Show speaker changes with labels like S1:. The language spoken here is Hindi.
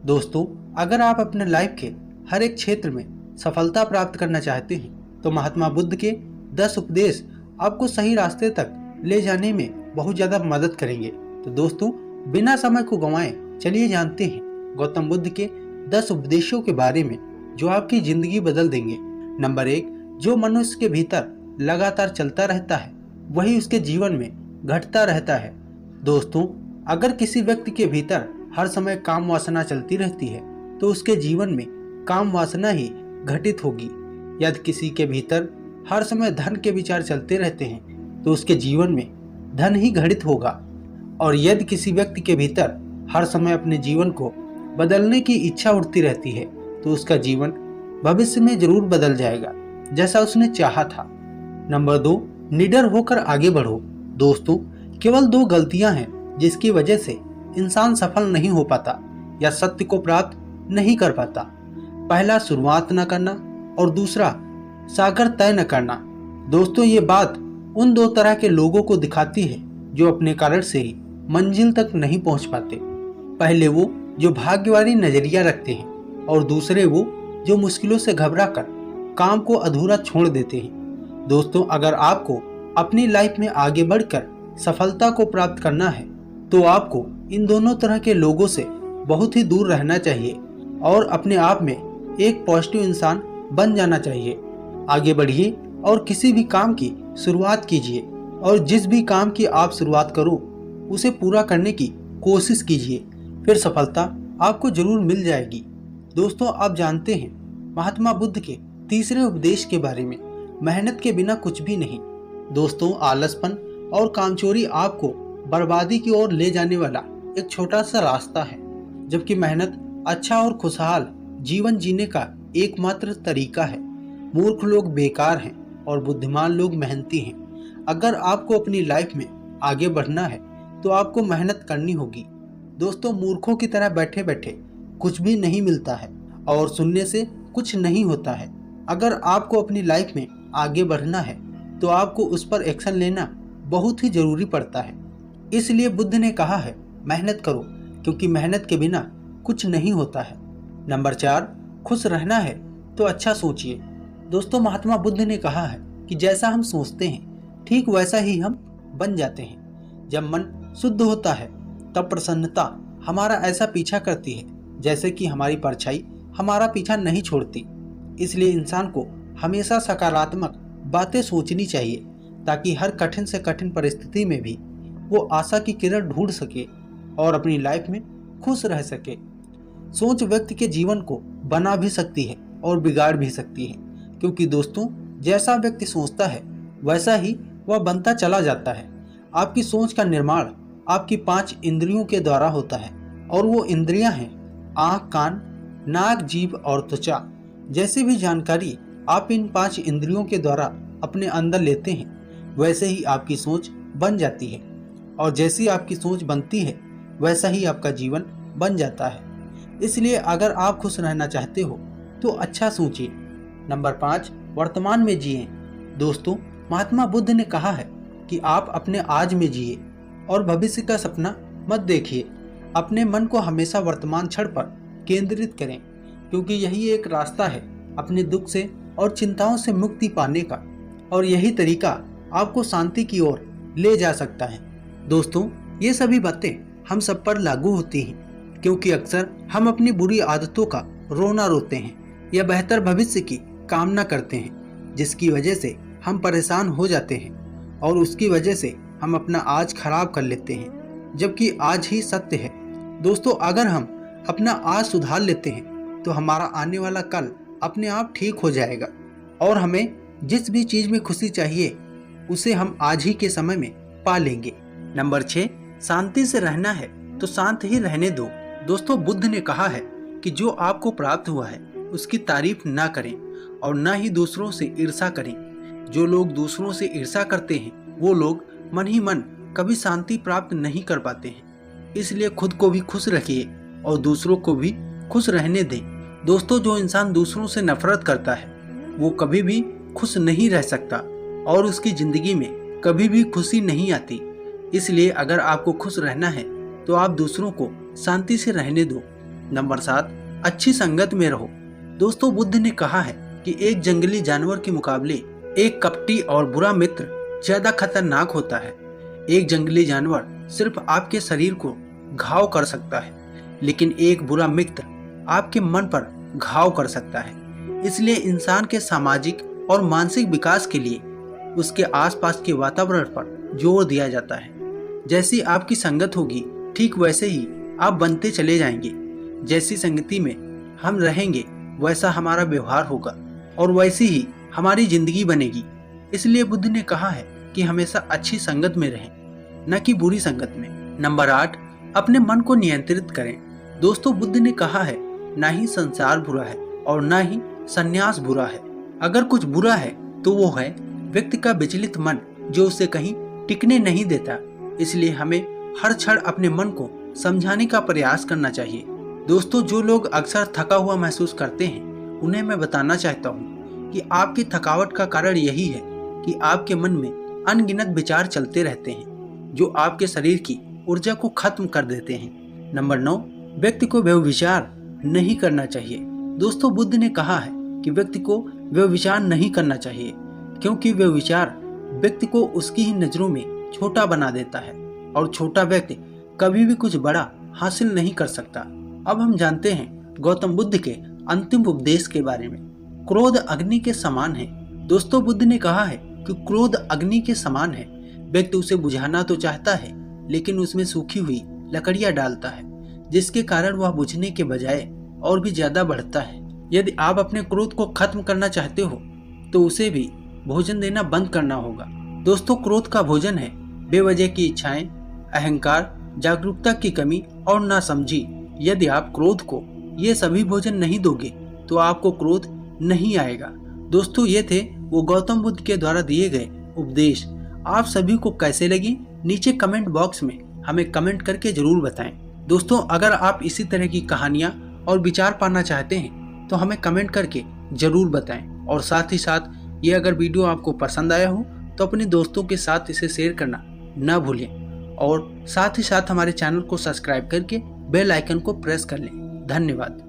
S1: दोस्तों, अगर आप अपने लाइफ के हर एक क्षेत्र में सफलता प्राप्त करना चाहते हैं तो महात्मा बुद्ध के 10 उपदेश आपको सही रास्ते तक ले जाने में बहुत ज़्यादा मदद करेंगे। तो दोस्तों, बिना समय को गंवाए चलिए जानते हैं गौतम बुद्ध के 10 उपदेशों के बारे में जो आपकी ज़िंदगी बदल देंगे। नंबर 1, जो मनुष्य के भीतर लगातार चलता रहता है वही उसके जीवन में घटता रहता है। दोस्तों, अगर किसी व्यक्ति के भीतर हर समय काम वासना चलती रहती है तो उसके जीवन में काम वासना ही घटित होगी। यदि किसी के भीतर हर समय धन के विचार चलते रहते हैं तो उसके जीवन में धन ही घटित होगा। और यदि किसी व्यक्ति के भीतर हर समय अपने जीवन को बदलने की इच्छा उठती रहती है तो उसका जीवन भविष्य में जरूर बदल जाएगा जैसा उसने चाहा था। नंबर 2, निडर होकर आगे बढ़ो। दोस्तों, केवल 2 गलतियां हैं जिसकी वजह से इंसान सफल नहीं हो पाता या सत्य को प्राप्त नहीं कर पाता। पहला, शुरुआत न करना और दूसरा, सागर तय न करना। दोस्तों, ये बात उन 2 तरह के लोगों को दिखाती है जो अपने कारण से ही मंजिल तक नहीं पहुंच पाते। पहले वो जो भाग्यवादी नजरिया रखते हैं और दूसरे वो जो मुश्किलों से घबरा कर काम को अधूरा छोड़ देते हैं। दोस्तों, अगर आपको अपनी लाइफ में आगे बढ़कर सफलता को प्राप्त करना है तो आपको इन दोनों तरह के लोगों से बहुत ही दूर रहना चाहिए और अपने आप में एक पॉजिटिव इंसान बन जाना चाहिए। आगे बढ़िए और किसी भी काम की शुरुआत कीजिए और जिस भी काम की आप शुरुआत करो उसे पूरा करने की कोशिश कीजिए, फिर सफलता आपको जरूर मिल जाएगी। दोस्तों, आप जानते हैं महात्मा बुद्ध के तीसरे उपदेश के बारे में, मेहनत के बिना कुछ भी नहीं। दोस्तों, आलसपन और कामचोरी आपको बर्बादी की ओर ले जाने वाला एक छोटा सा रास्ता है, जबकि मेहनत अच्छा और खुशहाल जीवन जीने का एकमात्र तरीका है। मूर्ख लोग बेकार हैं और बुद्धिमान लोग मेहनती हैं। अगर आपको अपनी लाइफ में आगे बढ़ना है तो आपको मेहनत करनी होगी। दोस्तों, मूर्खों की तरह बैठे बैठे कुछ भी नहीं मिलता है और सुनने से कुछ नहीं होता है। अगर आपको अपनी लाइफ में आगे बढ़ना है तो आपको उस पर एक्शन लेना बहुत ही जरूरी पड़ता है। इसलिए बुद्ध ने कहा है, मेहनत करो क्योंकि मेहनत के बिना कुछ नहीं होता है। नंबर 4, खुश रहना है तो अच्छा सोचिए। दोस्तों, महात्मा बुद्ध ने कहा है कि जैसा हम सोचते हैं ठीक वैसा ही हम बन जाते हैं। जब मन शुद्ध होता है तब प्रसन्नता हमारा ऐसा पीछा करती है जैसे कि हमारी परछाई हमारा पीछा नहीं छोड़ती। इसलिए इंसान को हमेशा सकारात्मक बातें सोचनी चाहिए ताकि हर कठिन से कठिन परिस्थिति में भी वो आशा की किरण ढूंढ सके और अपनी लाइफ में खुश रह सके। सोच व्यक्ति के जीवन को बना भी सकती है और बिगाड़ भी सकती है, क्योंकि दोस्तों, जैसा व्यक्ति सोचता है वैसा ही वह बनता चला जाता है। आपकी सोच का निर्माण आपकी 5 इंद्रियों के द्वारा होता है और वो इंद्रियां हैं आँख, कान, नाक, जीभ और त्वचा। जैसे भी जानकारी आप इन 5 इंद्रियों के द्वारा अपने अंदर लेते हैं वैसे ही आपकी सोच बन जाती है और जैसी आपकी सोच बनती है वैसा ही आपका जीवन बन जाता है। इसलिए अगर आप खुश रहना चाहते हो तो अच्छा सोचिए। नंबर 5, वर्तमान में जिए। दोस्तों, महात्मा बुद्ध ने कहा है कि आप अपने आज में जिए और भविष्य का सपना मत देखिए। अपने मन को हमेशा वर्तमान क्षण पर केंद्रित करें, क्योंकि यही एक रास्ता है अपने दुख से और चिंताओं से मुक्ति पाने का, और यही तरीका आपको शांति की ओर ले जा सकता है। दोस्तों, ये सभी बातें हम सब पर लागू होती हैं, क्योंकि अक्सर हम अपनी बुरी आदतों का रोना रोते हैं या बेहतर भविष्य की कामना करते हैं, जिसकी वजह से हम परेशान हो जाते हैं और उसकी वजह से हम अपना आज खराब कर लेते हैं, जबकि आज ही सत्य है। दोस्तों, अगर हम अपना आज सुधार लेते हैं तो हमारा आने वाला कल अपने आप ठीक हो जाएगा और हमें जिस भी चीज़ में खुशी चाहिए उसे हम आज ही के समय में पा लेंगे। नंबर 6, शांति से रहना है तो शांत ही रहने दो। दोस्तों, बुद्ध ने कहा है कि जो आपको प्राप्त हुआ है उसकी तारीफ ना करें और ना ही दूसरों से ईर्ष्या करें। जो लोग दूसरों से ईर्ष्या करते हैं वो लोग मन ही मन कभी शांति प्राप्त नहीं कर पाते हैं। इसलिए खुद को भी खुश रखिए और दूसरों को भी खुश रहने दें। दोस्तों, जो इंसान दूसरों से नफरत करता है वो कभी भी खुश नहीं रह सकता और उसकी ज़िंदगी में कभी भी खुशी नहीं आती। इसलिए अगर आपको खुश रहना है तो आप दूसरों को शांति से रहने दो नंबर 7, अच्छी संगत में रहो। दोस्तों, बुद्ध ने कहा है कि एक जंगली जानवर के मुकाबले एक कपटी और बुरा मित्र ज्यादा खतरनाक होता है। एक जंगली जानवर सिर्फ आपके शरीर को घाव कर सकता है, लेकिन एक बुरा मित्र आपके मन पर घाव कर सकता है। इसलिए इंसान के सामाजिक और मानसिक विकास के लिए उसके आसपास के वातावरण पर जोर दिया जाता है। जैसी आपकी संगत होगी, ठीक वैसे ही आप बनते चले जाएंगे। जैसी संगति में हम रहेंगे, वैसा हमारा व्यवहार होगा और वैसी ही हमारी जिंदगी बनेगी। इसलिए बुद्ध ने कहा है कि हमेशा अच्छी संगत में रहें, न कि बुरी संगत में। नंबर 8, अपने मन को नियंत्रित करें। दोस्तों, बुद्ध ने कहा है, ना ही संसार बुरा है और ना ही संन्यास बुरा है। अगर कुछ बुरा है तो वो है व्यक्ति का विचलित मन, जो उसे कहीं टिकने नहीं देता। इसलिए हमें हर क्षण अपने मन को समझाने का प्रयास करना चाहिए। दोस्तों, जो लोग अक्सर थका हुआ महसूस करते हैं, उन्हें मैं बताना चाहता हूँ कि आपकी थकावट का कारण यही है कि आपके मन में अनगिनत विचार चलते रहते हैं, जो आपके शरीर की ऊर्जा को खत्म कर देते हैं। नंबर 9, व्यक्ति को व्यभिचार नहीं करना चाहिए। दोस्तों, बुद्ध ने कहा है कि व्यक्ति को व्यभिचार नहीं करना चाहिए, क्योंकि व्यभिचार व्यक्ति को उसकी ही नजरों में छोटा बना देता है और छोटा व्यक्ति कभी भी कुछ बड़ा हासिल नहीं कर सकता। अब हम जानते हैं गौतम बुद्ध के अंतिम उपदेश के बारे में। क्रोध अग्नि के समान है। दोस्तों, बुद्ध ने कहा है कि क्रोध अग्नि के समान है। व्यक्ति उसे बुझाना तो चाहता है, लेकिन उसमें सूखी हुई लकड़ियां डालता है, जिसके कारण वह बुझने के बजाय और भी ज्यादा बढ़ता है। यदि आप अपने क्रोध को खत्म करना चाहते हो तो उसे भी भोजन देना बंद करना होगा। दोस्तों, क्रोध का भोजन है बेवजह की इच्छाएं, अहंकार, जागरूकता की कमी और नासमझी। यदि आप क्रोध को ये सभी भोजन नहीं दोगे तो आपको क्रोध नहीं आएगा। दोस्तों, ये थे वो गौतम बुद्ध के द्वारा दिए गए उपदेश। आप सभी को कैसे लगी, नीचे कमेंट बॉक्स में हमें कमेंट करके जरूर बताएं। दोस्तों, अगर आप इसी तरह की कहानियां और विचार पाना चाहते हैं तो हमें कमेंट करके जरूर बताएं। और साथ ही साथ ये अगर वीडियो आपको पसंद आया हो तो अपने दोस्तों के साथ इसे शेयर करना न भूलें और साथ ही साथ हमारे चैनल को सब्सक्राइब करके बेल आइकन को प्रेस कर लें। धन्यवाद।